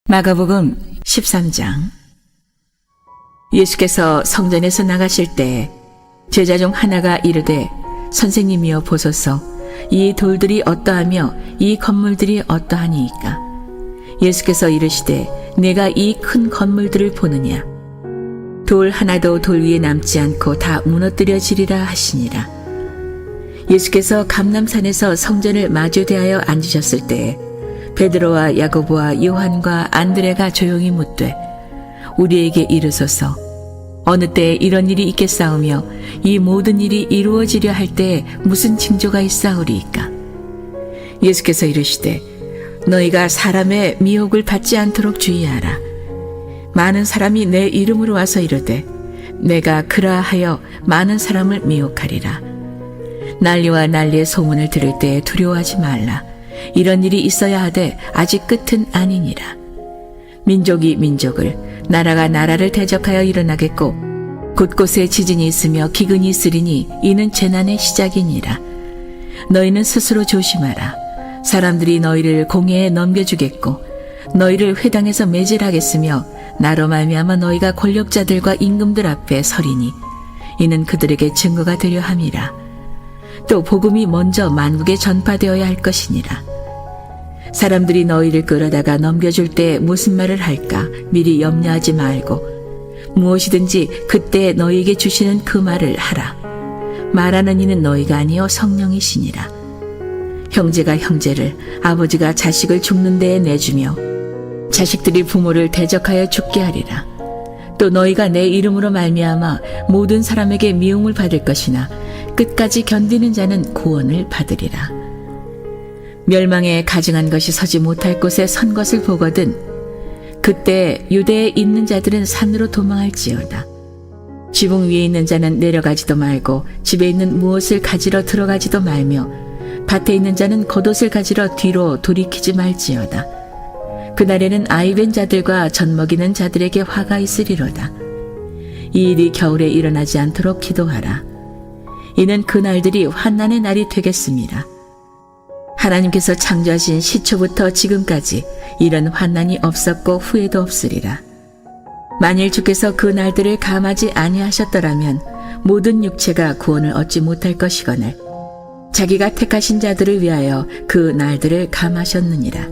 마가복음 13장. 예수께서 성전에서 나가실 때 제자 중 하나가 이르되 선생님이여 보소서, 이 돌들이 어떠하며 이 건물들이 어떠하니이까. 예수께서 이르시되 내가 이 큰 건물들을 보느냐. 돌 하나도 돌 위에 남지 않고 다 무너뜨려지리라 하시니라. 예수께서 감람산에서 성전을 마주대하여 앉으셨을 때에 베드로와 야고보와 요한과 안드레가 조용히 묻되 우리에게 이르소서, 어느 때에 이런 일이 있겠사오며 이 모든 일이 이루어지려 할 때에 무슨 징조가 있사오리이까. 예수께서 이르시되 너희가 사람의 미혹을 받지 않도록 주의하라. 많은 사람이 내 이름으로 와서 이르되 내가 그라하여 많은 사람을 미혹하리라. 난리와 난리의 소문을 들을 때에 두려워하지 말라. 이런 일이 있어야 하되 아직 끝은 아니니라. 민족이 민족을, 나라가 나라를 대적하여 일어나겠고 곳곳에 지진이 있으며 기근이 있으리니 이는 재난의 시작이니라. 너희는 스스로 조심하라. 사람들이 너희를 공회에 넘겨주겠고 너희를 회당에서 매질하겠으며 나로 말미암아 너희가 권력자들과 임금들 앞에 서리니 이는 그들에게 증거가 되려 함이라. 또 복음이 먼저 만국에 전파되어야 할 것이니라. 사람들이 너희를 끌어다가 넘겨줄 때 무슨 말을 할까 미리 염려하지 말고 무엇이든지 그때 너희에게 주시는 그 말을 하라. 말하는 이는 너희가 아니요 성령이시니라. 형제가 형제를, 아버지가 자식을 죽는 데에 내주며 자식들이 부모를 대적하여 죽게 하리라. 또 너희가 내 이름으로 말미암아 모든 사람에게 미움을 받을 것이나 끝까지 견디는 자는 구원을 받으리라. 멸망에 가증한 것이 서지 못할 곳에 선 것을 보거든 그때 유대에 있는 자들은 산으로 도망할지어다. 지붕 위에 있는 자는 내려가지도 말고 집에 있는 무엇을 가지러 들어가지도 말며 밭에 있는 자는 겉옷을 가지러 뒤로 돌이키지 말지어다. 그날에는 아이벤 자들과 젖먹이는 자들에게 화가 있으리로다. 이 일이 겨울에 일어나지 않도록 기도하라. 이는 그날들이 환난의 날이 되겠습니다. 하나님께서 창조하신 시초부터 지금까지 이런 환난이 없었고 후에도 없으리라. 만일 주께서 그 날들을 감하지 아니하셨더라면 모든 육체가 구원을 얻지 못할 것이거늘 자기가 택하신 자들을 위하여 그 날들을 감하셨느니라.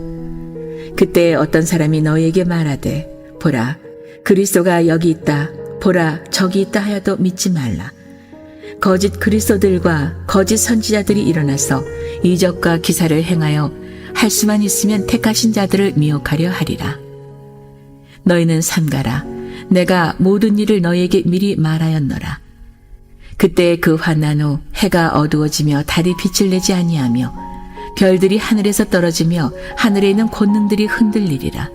그때 어떤 사람이 너희에게 말하되 보라, 그리스도가 여기 있다, 보라, 저기 있다 하여도 믿지 말라. 거짓 그리스도들과 거짓 선지자들이 일어나서 이적과 기사를 행하여 할 수만 있으면 택하신 자들을 미혹하려 하리라. 너희는 삼가라. 내가 모든 일을 너희에게 미리 말하였노라. 그때 그 환난 후 해가 어두워지며 달이 빛을 내지 아니하며 별들이 하늘에서 떨어지며 하늘에 있는 권능들이 흔들리리라.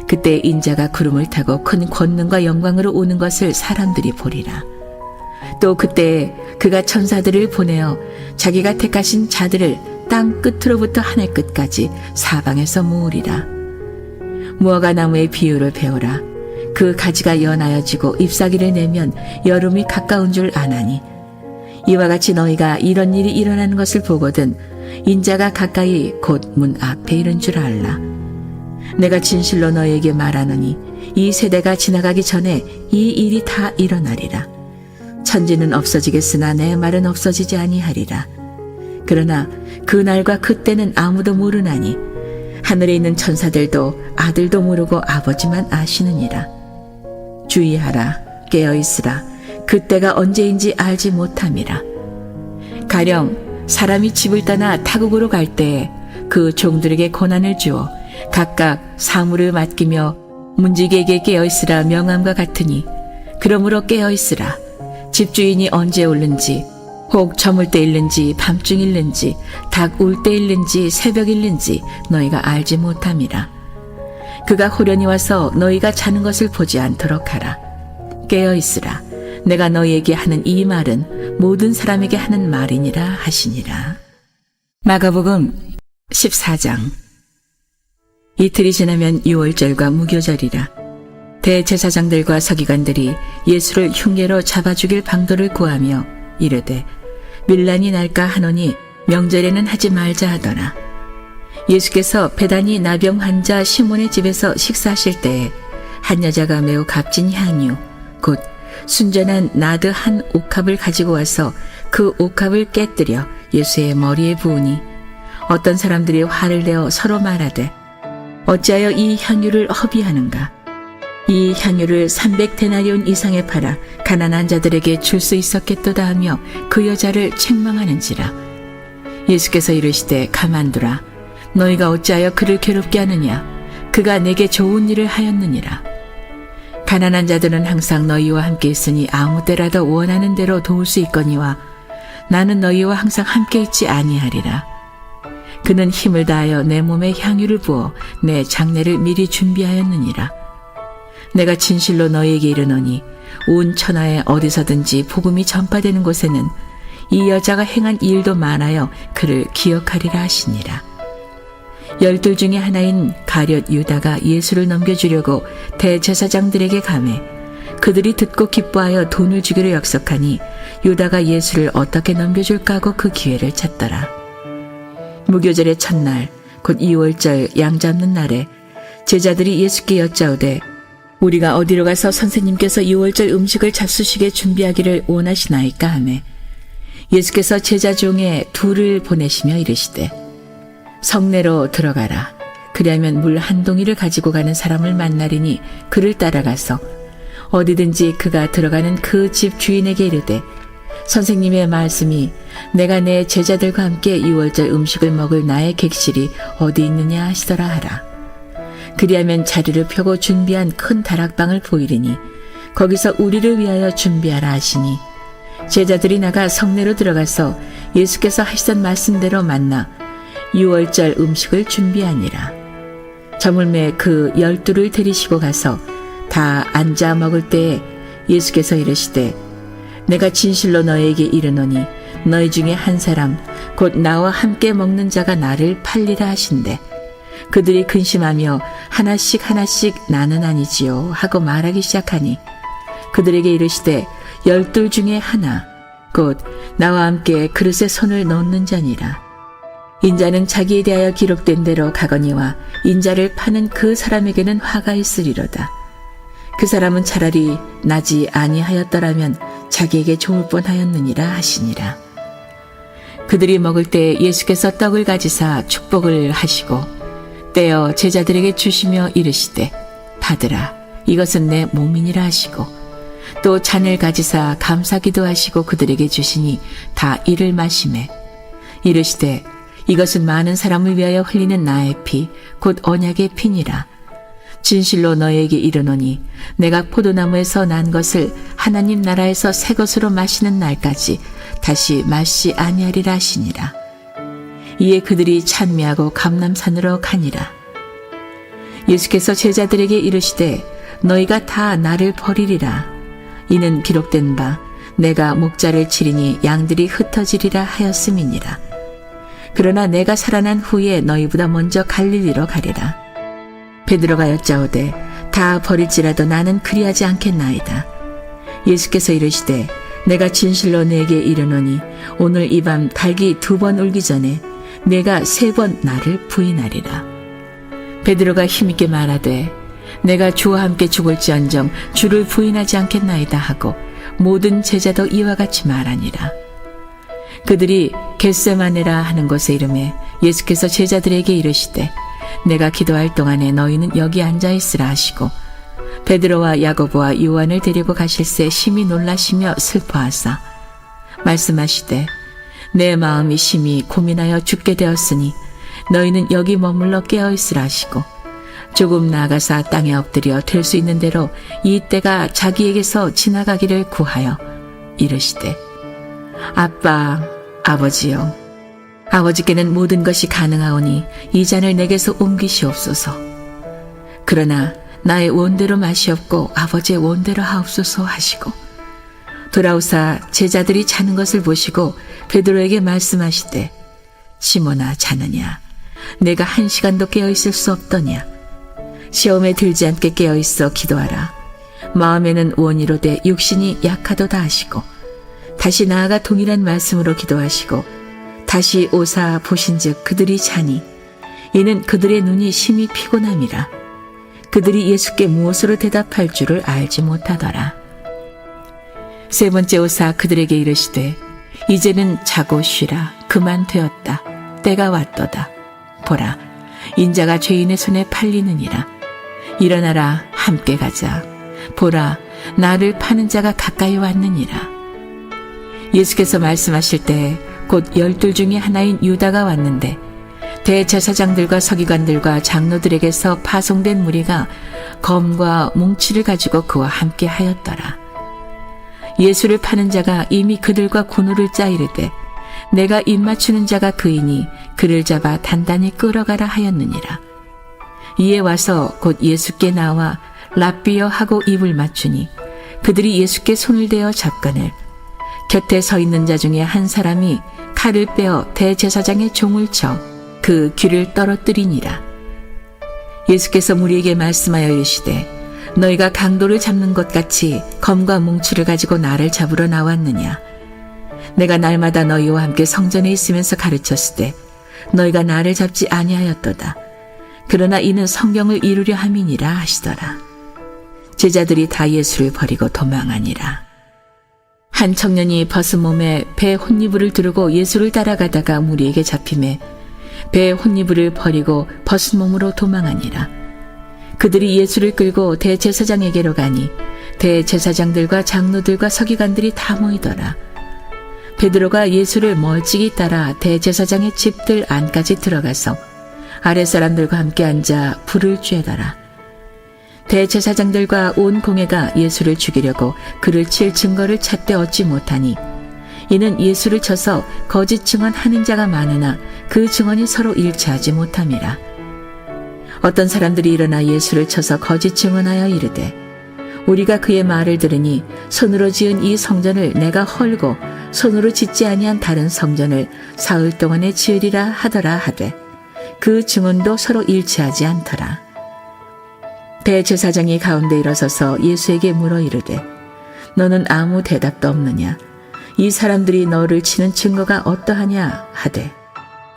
그때 인자가 구름을 타고 큰 권능과 영광으로 오는 것을 사람들이 보리라. 또 그때 그가 천사들을 보내어 자기가 택하신 자들을 땅 끝으로부터 하늘 끝까지 사방에서 모으리라. 무화과 나무의 비유를 배우라. 그 가지가 연하여지고 잎사귀를 내면 여름이 가까운 줄 아나니 이와 같이 너희가 이런 일이 일어나는 것을 보거든 인자가 가까이 곧 문 앞에 이른 줄 알라. 내가 진실로 너희에게 말하노니 이 세대가 지나가기 전에 이 일이 다 일어나리라. 천지는 없어지겠으나 내 말은 없어지지 아니하리라. 그러나 그날과 그때는 아무도 모르나니 하늘에 있는 천사들도 아들도 모르고 아버지만 아시느니라. 주의하라. 깨어있으라. 그때가 언제인지 알지 못함이라. 가령 사람이 집을 떠나 타국으로 갈 때에 그 종들에게 고난을 주어 각각 사물을 맡기며 문지기에게 깨어있으라 명함과 같으니 그러므로 깨어있으라. 집주인이 언제 오는지 혹 저물 때 일는지 밤중 일는지 닭 울 때 일는지 새벽 일는지 너희가 알지 못함이라. 그가 호련히 와서 너희가 자는 것을 보지 않도록 하라. 깨어있으라. 내가 너희에게 하는 이 말은 모든 사람에게 하는 말이니라 하시니라. 마가복음 14장. 이틀이 지나면 유월절과 무교절이라. 대제사장들과 서기관들이 예수를 흉계로 잡아 죽일 방도를 구하며 이르되 밀란이 날까 하노니 명절에는 하지 말자 하더라. 예수께서 베다니 나병 환자 시몬의 집에서 식사하실 때에 한 여자가 매우 값진 향유, 곧 순전한 나드 한 옥합을 가지고 와서 그 옥합을 깨뜨려 예수의 머리에 부으니 어떤 사람들이 화를 내어 서로 말하되 어찌하여 이 향유를 허비하는가? 이 향유를 300데나리온 이상에 팔아 가난한 자들에게 줄 수 있었겠도다 하며 그 여자를 책망하는지라. 예수께서 이르시되 가만두라. 너희가 어찌하여 그를 괴롭게 하느냐? 그가 내게 좋은 일을 하였느니라. 가난한 자들은 항상 너희와 함께 있으니 아무 때라도 원하는 대로 도울 수 있거니와 나는 너희와 항상 함께 있지 아니하리라. 그는 힘을 다하여 내 몸에 향유를 부어 내 장례를 미리 준비하였느니라. 내가 진실로 너희에게 이르노니 온 천하에 어디서든지 복음이 전파되는 곳에는 이 여자가 행한 일도 많아요 그를 기억하리라 하시니라. 12 중에 하나인 가룟 유다가 예수를 넘겨주려고 대제사장들에게 가매 그들이 듣고 기뻐하여 돈을 주기로 약속하니 유다가 예수를 어떻게 넘겨줄까 하고 그 기회를 찾더라. 무교절의 첫날 곧 2월절 양 잡는 날에 제자들이 예수께 여짜오되 우리가 어디로 가서 선생님께서 2월절 음식을 잡수시게 준비하기를 원하시나이까 하매 예수께서 제자 중에 둘을 보내시며 이르시되 성내로 들어가라. 그리하면 물 한 동이를 가지고 가는 사람을 만나리니 그를 따라가서 어디든지 그가 들어가는 그 집 주인에게 이르되 선생님의 말씀이 내가 내 제자들과 함께 2월절 음식을 먹을 나의 객실이 어디 있느냐 하시더라 하라. 그리하면 자리를 펴고 준비한 큰 다락방을 보이리니 거기서 우리를 위하여 준비하라 하시니 제자들이 나가 성내로 들어가서 예수께서 하시던 말씀대로 만나 6월절 음식을 준비하니라. 저물매 그 12를 데리시고 가서 다 앉아 먹을 때에 예수께서 이르시되 내가 진실로 너에게 이르노니 너희 중에 한 사람 곧 나와 함께 먹는 자가 나를 팔리라 하신대 그들이 근심하며 하나씩 하나씩 나는 아니지요 하고 말하기 시작하니 그들에게 이르시되 12 중에 하나 곧 나와 함께 그릇에 손을 넣는 자니라. 인자는 자기에 대하여 기록된 대로 가거니와 인자를 파는 그 사람에게는 화가 있으리로다. 그 사람은 차라리 나지 아니하였더라면 자기에게 좋을 뻔하였느니라 하시니라. 그들이 먹을 때 예수께서 떡을 가지사 축복을 하시고 떼어 제자들에게 주시며 이르시되 받으라 이것은 내 몸이니라 하시고 또 잔을 가지사 감사기도 하시고 그들에게 주시니 다 이를 마시매 이르시되 이것은 많은 사람을 위하여 흘리는 나의 피 곧 언약의 피니라. 진실로 너에게 이르노니 내가 포도나무에서 난 것을 하나님 나라에서 새 것으로 마시는 날까지 다시 마시지 아니하리라 하시니라. 이에 그들이 찬미하고 감람산으로 가니라. 예수께서 제자들에게 이르시되 너희가 다 나를 버리리라. 이는 기록된 바 내가 목자를 치리니 양들이 흩어지리라 하였음이니라. 그러나 내가 살아난 후에 너희보다 먼저 갈릴리로 가리라. 베드로가 여짜오되 다 버릴지라도 나는 그리하지 않겠나이다. 예수께서 이르시되 내가 진실로 네게 이르노니 오늘 이 밤 닭이 2번 울기 전에 내가 3번 나를 부인하리라. 베드로가 힘있게 말하되 내가 주와 함께 죽을지언정 주를 부인하지 않겠나이다 하고 모든 제자도 이와 같이 말하니라. 그들이 겟세마네라 하는 곳에 이르매 예수께서 제자들에게 이르시되 내가 기도할 동안에 너희는 여기 앉아 있으라 하시고 베드로와 야고보와 요한을 데리고 가실새 심히 놀라시며 슬퍼하사 말씀하시되 내 마음이 심히 고민하여 죽게 되었으니 너희는 여기 머물러 깨어있으라 하시고 조금 나아가사 땅에 엎드려 될 수 있는 대로 이 때가 자기에게서 지나가기를 구하여 이르시되 아빠 아버지여 아버지께는 모든 것이 가능하오니 이 잔을 내게서 옮기시옵소서. 그러나 나의 원대로 마시옵고 아버지의 원대로 하옵소서 하시고 돌아오사 제자들이 자는 것을 보시고 베드로에게 말씀하시되 시몬아 자느냐 내가 1시간도 깨어있을 수 없더냐 시험에 들지 않게 깨어있어 기도하라. 마음에는 원이로되 육신이 약하도다 하시고 다시 나아가 동일한 말씀으로 기도하시고 다시 오사 보신즉 그들이 자니 이는 그들의 눈이 심히 피곤함이라. 그들이 예수께 무엇으로 대답할 줄을 알지 못하더라. 세 번째 오사 그들에게 이르시되 이제는 자고 쉬라. 그만 되었다. 때가 왔도다. 보라, 인자가 죄인의 손에 팔리느니라. 일어나라, 함께 가자. 보라, 나를 파는 자가 가까이 왔느니라. 예수께서 말씀하실 때 곧 12 중에 하나인 유다가 왔는데 대제사장들과 서기관들과 장로들에게서 파송된 무리가 검과 뭉치를 가지고 그와 함께 하였더라. 예수를 파는 자가 이미 그들과 군우를 짜 이르되 내가 입맞추는 자가 그이니 그를 잡아 단단히 끌어가라 하였느니라. 이에 와서 곧 예수께 나와 랍비여 하고 입을 맞추니 그들이 예수께 손을 대어 잡거늘 곁에 서 있는 자 중에 한 사람이 칼을 빼어 대제사장의 종을 쳐 그 귀를 떨어뜨리니라. 예수께서 무리에게 말씀하여 이르시되 너희가 강도를 잡는 것 같이 검과 뭉치를 가지고 나를 잡으러 나왔느냐. 내가 날마다 너희와 함께 성전에 있으면서 가르쳤을 때 너희가 나를 잡지 아니하였도다. 그러나 이는 성경을 이루려 함이니라 하시더라. 제자들이 다 예수를 버리고 도망하니라. 한 청년이 벗은 몸에 배 혼니부를 두르고 예수를 따라가다가 무리에게 잡히매 배 혼니부를 버리고 벗은 몸으로 도망하니라. 그들이 예수를 끌고 대제사장에게로 가니 대제사장들과 장로들과 서기관들이 다 모이더라. 베드로가 예수를 멀찍이 따라 대제사장의 집들 안까지 들어가서 아랫사람들과 함께 앉아 불을 쬐더라. 대제사장들과 온 공회가 예수를 죽이려고 그를 칠 증거를 찾되 얻지 못하니 이는 예수를 쳐서 거짓 증언하는 자가 많으나 그 증언이 서로 일치하지 못함이라. 어떤 사람들이 일어나 예수를 쳐서 거짓 증언하여 이르되 우리가 그의 말을 들으니 손으로 지은 이 성전을 내가 헐고 손으로 짓지 아니한 다른 성전을 사흘 동안에 지으리라 하더라 하되 그 증언도 서로 일치하지 않더라. 대제사장이 가운데 일어서서 예수에게 물어 이르되 너는 아무 대답도 없느냐. 이 사람들이 너를 치는 증거가 어떠하냐 하되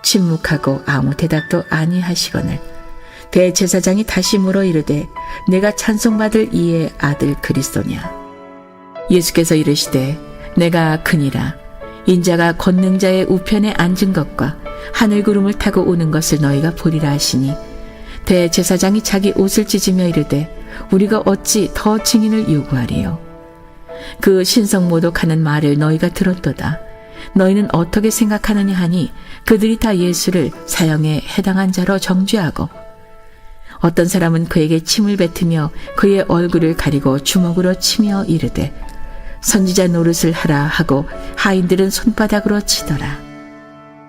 침묵하고 아무 대답도 아니하시거늘 대제사장이 다시 물어 이르되 내가 찬송받을 이의 아들 그리스도냐. 예수께서 이르시되 내가 그니라. 인자가 권능자의 우편에 앉은 것과 하늘 구름을 타고 오는 것을 너희가 보리라 하시니 대제사장이 자기 옷을 찢으며 이르되 우리가 어찌 더 증인을 요구하리요. 그 신성모독하는 말을 너희가 들었도다. 너희는 어떻게 생각하느냐 하니 그들이 다 예수를 사형에 해당한 자로 정죄하고 어떤 사람은 그에게 침을 뱉으며 그의 얼굴을 가리고 주먹으로 치며 이르되 선지자 노릇을 하라 하고 하인들은 손바닥으로 치더라.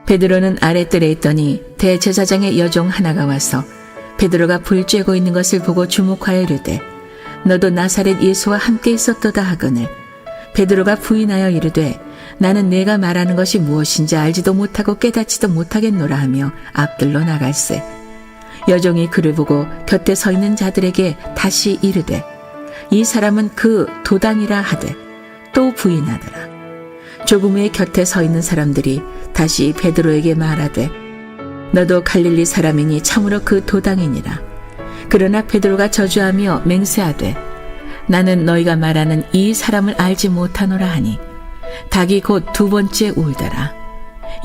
베드로는 아랫뜰에 있더니 대제사장의 여종 하나가 와서 베드로가 불 쬐고 있는 것을 보고 주목하여 이르되 너도 나사렛 예수와 함께 있었도다 하거늘 베드로가 부인하여 이르되 나는 내가 말하는 것이 무엇인지 알지도 못하고 깨닫지도 못하겠노라 하며 앞들로 나갈새 여종이 그를 보고 곁에 서 있는 자들에게 다시 이르되 이 사람은 그 도당이라 하되 또 부인하더라. 조금 후에 곁에 서 있는 사람들이 다시 베드로에게 말하되 너도 갈릴리 사람이니 참으로 그 도당이니라. 그러나 베드로가 저주하며 맹세하되 나는 너희가 말하는 이 사람을 알지 못하노라 하니 닭이 곧 두 번째 울더라.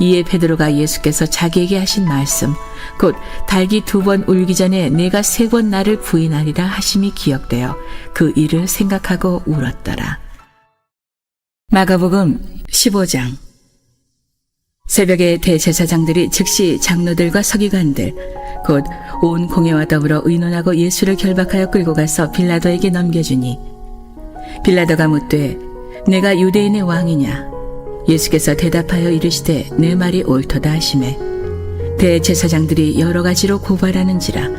이에 베드로가 예수께서 자기에게 하신 말씀 곧 닭이 두 번 울기 전에 내가 세 번 나를 부인하리라 하심이 기억되어 그 일을 생각하고 울었더라. 마가복음 15장. 새벽에 대제사장들이 즉시 장로들과 서기관들 곧 온 공회와 더불어 의논하고 예수를 결박하여 끌고 가서 빌라도에게 넘겨주니 빌라도가 묻되 내가 유대인의 왕이냐. 예수께서 대답하여 이르시되 내 말이 옳도다 하시매 대제사장들이 여러 가지로 고발하는지라.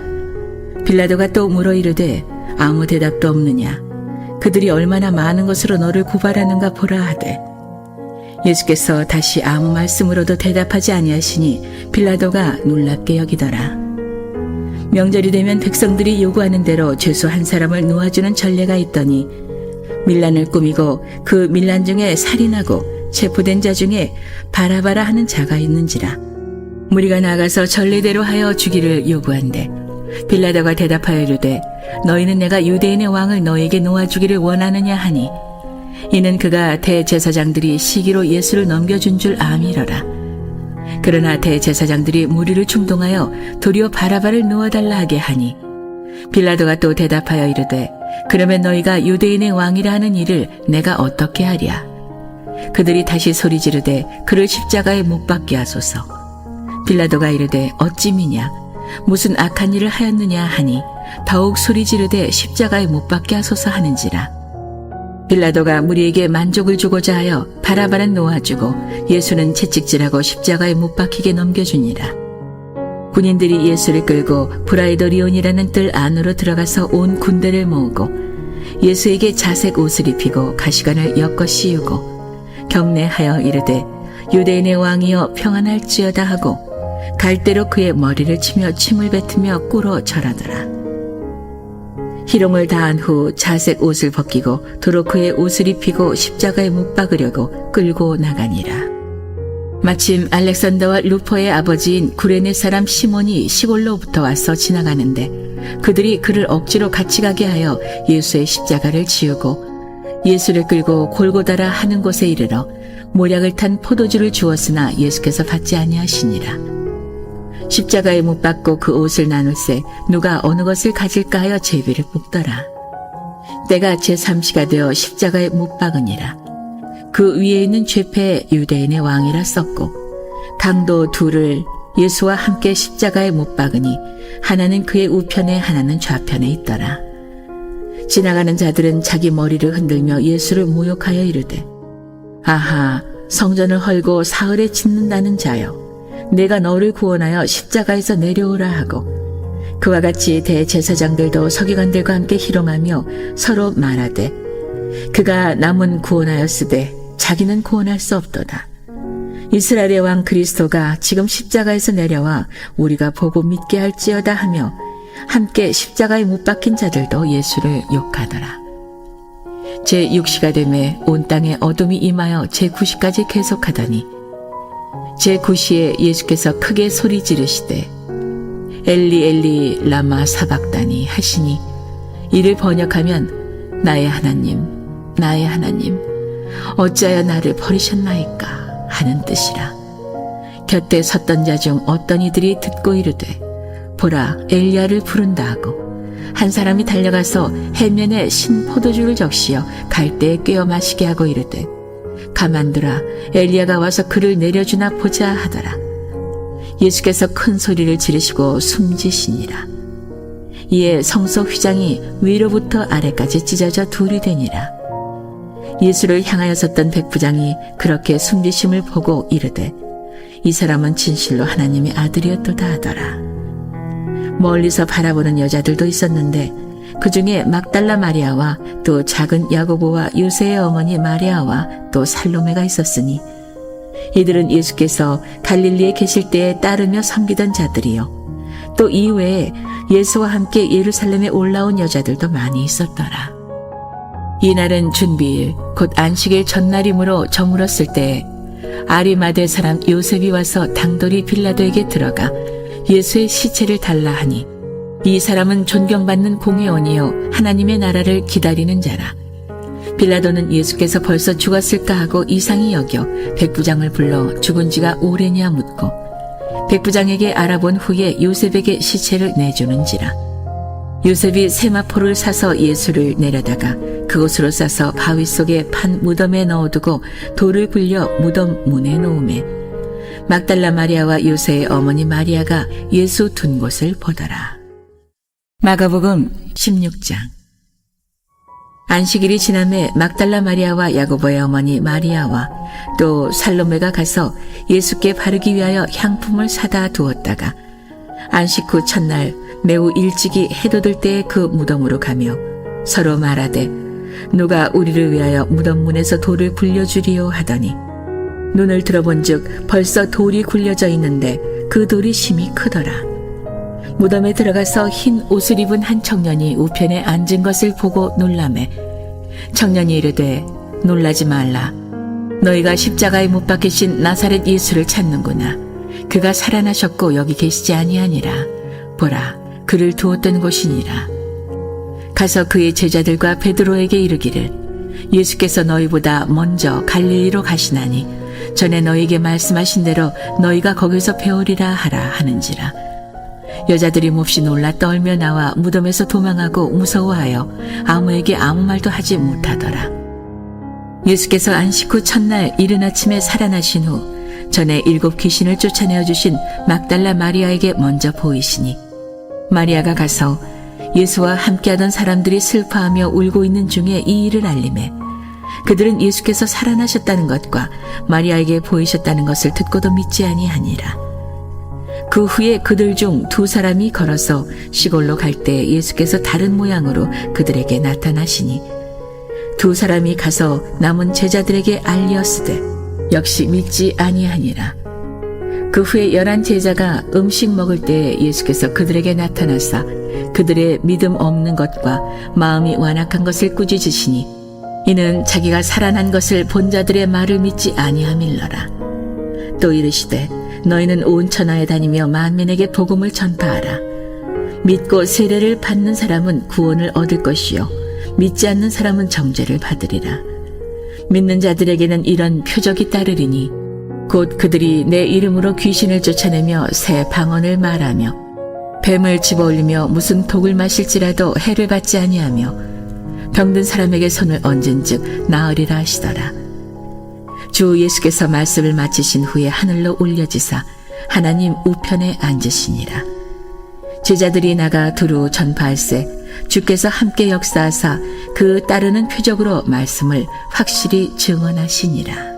빌라도가 또 물어 이르되 아무 대답도 없느냐. 그들이 얼마나 많은 것으로 너를 고발하는가 보라 하되 예수께서 다시 아무 말씀으로도 대답하지 아니하시니 빌라도가 놀랍게 여기더라. 명절이 되면 백성들이 요구하는 대로 죄수 한 사람을 놓아주는 전례가 있더니 밀란을 꾸미고 그 밀란 중에 살인하고 체포된 자 중에 바라바라 하는 자가 있는지라. 무리가 나가서 전례대로 하여 주기를 요구한대. 빌라도가 대답하여 이르되 너희는 내가 유대인의 왕을 너희에게 놓아주기를 원하느냐 하니 이는 그가 대제사장들이 시기로 예수를 넘겨준 줄 암이러라. 그러나 대제사장들이 무리를 충동하여 도리어 바라바를 놓아달라 하게 하니 빌라도가 또 대답하여 이르되 그러면 너희가 유대인의 왕이라 하는 일을 내가 어떻게 하랴. 그들이 다시 소리 지르되 그를 십자가에 못 박게 하소서. 빌라도가 이르되 어찌 미냐 무슨 악한 일을 하였느냐 하니 더욱 소리 지르되 십자가에 못 박게 하소서 하는지라. 빌라도가 무리에게 만족을 주고자 하여 바라바는 놓아주고 예수는 채찍질하고 십자가에 못 박히게 넘겨주니라. 군인들이 예수를 끌고 브라이더리온이라는 뜰 안으로 들어가서 온 군대를 모으고 예수에게 자색 옷을 입히고 가시관을 엮어 씌우고 경례하여 이르되 유대인의 왕이여 평안할지어다 하고 갈대로 그의 머리를 치며 침을 뱉으며 꿇어 절하더라. 희롱을 다한 후 자색 옷을 벗기고 도로 그의 옷을 입히고 십자가에 못 박으려고 끌고 나가니라. 마침 알렉산더와 루퍼의 아버지인 구레네 사람 시몬이 시골로부터 와서 지나가는데 그들이 그를 억지로 같이 가게 하여 예수의 십자가를 지우고 예수를 끌고 골고다라 하는 곳에 이르러 모략을 탄 포도주를 주었으나 예수께서 받지 아니하시니라. 십자가에 못 박고 그 옷을 나눌세 누가 어느 것을 가질까 하여 제비를 뽑더라. 때가 제3시가 되어 십자가에 못 박으니라. 그 위에 있는 죄패에 유대인의 왕이라 썼고 강도 둘을 예수와 함께 십자가에 못 박으니 하나는 그의 우편에 하나는 좌편에 있더라. 지나가는 자들은 자기 머리를 흔들며 예수를 모욕하여 이르되 아하 성전을 헐고 사흘에 짓는다는 자여 내가 너를 구원하여 십자가에서 내려오라 하고 그와 같이 대제사장들도 서기관들과 함께 희롱하며 서로 말하되 그가 남은 구원하였으되 자기는 구원할 수 없도다. 이스라엘의 왕 그리스도가 지금 십자가에서 내려와 우리가 보고 믿게 할지어다 하며 함께 십자가에 못 박힌 자들도 예수를 욕하더라. 제6시가 되매 온 땅에 어둠이 임하여 제9시까지 계속하더니 제9시에 예수께서 크게 소리 지르시되 엘리 엘리 라마 사박다니 하시니 이를 번역하면 나의 하나님 나의 하나님 어찌하여 나를 버리셨나이까 하는 뜻이라. 곁에 섰던 자 중 어떤 이들이 듣고 이르되 보라 엘리야를 부른다 하고 한 사람이 달려가서 해면에 신 포도주를 적시어 갈대에 꿰어 마시게 하고 이르되 가만두라 엘리야가 와서 그를 내려주나 보자 하더라. 예수께서 큰 소리를 지르시고 숨지시니라. 이에 성소 휘장이 위로부터 아래까지 찢어져 둘이 되니라. 예수를 향하여 섰던 백부장이 그렇게 숨지심을 보고 이르되 이 사람은 진실로 하나님의 아들이었도다 하더라. 멀리서 바라보는 여자들도 있었는데 그 중에 막달라 마리아와 또 작은 야고보와 요새의 어머니 마리아와 또 살로메가 있었으니 이들은 예수께서 갈릴리에 계실 때에 따르며 섬기던 자들이요 또 이외에 예수와 함께 예루살렘에 올라온 여자들도 많이 있었더라. 이날은 준비일 곧 안식일 전날이므로 저물었을 때에 아리마대 사람 요셉이 와서 당돌이 빌라도에게 들어가 예수의 시체를 달라 하니 이 사람은 존경받는 공회원이요 하나님의 나라를 기다리는 자라. 빌라도는 예수께서 벌써 죽었을까 하고 이상히 여겨 백부장을 불러 죽은 지가 오래냐 묻고 백부장에게 알아본 후에 요셉에게 시체를 내주는지라. 요셉이 세마포를 사서 예수를 내려다가 그곳으로 싸서 바위 속에 판 무덤에 넣어두고 돌을 굴려 무덤 문에 놓으매 막달라 마리아와 요새의 어머니 마리아가 예수 둔 곳을 보더라. 마가복음 16장. 안식일이 지남에 막달라 마리아와 야고보의 어머니 마리아와 또 살로메가 가서 예수께 바르기 위하여 향품을 사다 두었다가 안식 후 첫날 매우 일찍이 해돋을 때에 그 무덤으로 가며 서로 말하되 누가 우리를 위하여 무덤 문에서 돌을 굴려주리요 하더니 눈을 들어본즉 벌써 돌이 굴려져 있는데 그 돌이 심히 크더라. 무덤에 들어가서 흰 옷을 입은 한 청년이 우편에 앉은 것을 보고 놀라매 청년이 이르되 놀라지 말라. 너희가 십자가에 못 박히신 나사렛 예수를 찾는구나. 그가 살아나셨고 여기 계시지 아니하니라. 보라, 그를 두었던 곳이니라. 가서 그의 제자들과 베드로에게 이르기를 예수께서 너희보다 먼저 갈릴리로 가시나니 전에 너희에게 말씀하신 대로 너희가 거기서 배우리라 하라 하는지라. 여자들이 몹시 놀라 떨며 나와 무덤에서 도망하고 무서워하여 아무에게 아무 말도 하지 못하더라. 예수께서 안식 후 첫날 이른 아침에 살아나신 후 전에 7 귀신을 쫓아내어 주신 막달라 마리아에게 먼저 보이시니 마리아가 가서 예수와 함께하던 사람들이 슬퍼하며 울고 있는 중에 이 일을 알림해 그들은 예수께서 살아나셨다는 것과 마리아에게 보이셨다는 것을 듣고도 믿지 아니하니라. 그 후에 그들 중 2 사람이 걸어서 시골로 갈 때 예수께서 다른 모양으로 그들에게 나타나시니 2 사람이 가서 남은 제자들에게 알리었으되 역시 믿지 아니하니라. 그 후에 11 제자가 음식 먹을 때 예수께서 그들에게 나타나사 그들의 믿음 없는 것과 마음이 완악한 것을 꾸짖으시니 이는 자기가 살아난 것을 본 자들의 말을 믿지 아니함일러라. 또 이르시되 너희는 온 천하에 다니며 만민에게 복음을 전파하라. 믿고 세례를 받는 사람은 구원을 얻을 것이요 믿지 않는 사람은 정죄를 받으리라. 믿는 자들에게는 이런 표적이 따르리니 곧 그들이 내 이름으로 귀신을 쫓아내며 새 방언을 말하며 뱀을 집어올리며 무슨 독을 마실지라도 해를 받지 아니하며 병든 사람에게 손을 얹은즉 나으리라 하시더라. 주 예수께서 말씀을 마치신 후에 하늘로 올려지사 하나님 우편에 앉으시니라. 제자들이 나가 두루 전파할세 주께서 함께 역사하사 그 따르는 표적으로 말씀을 확실히 증언하시니라.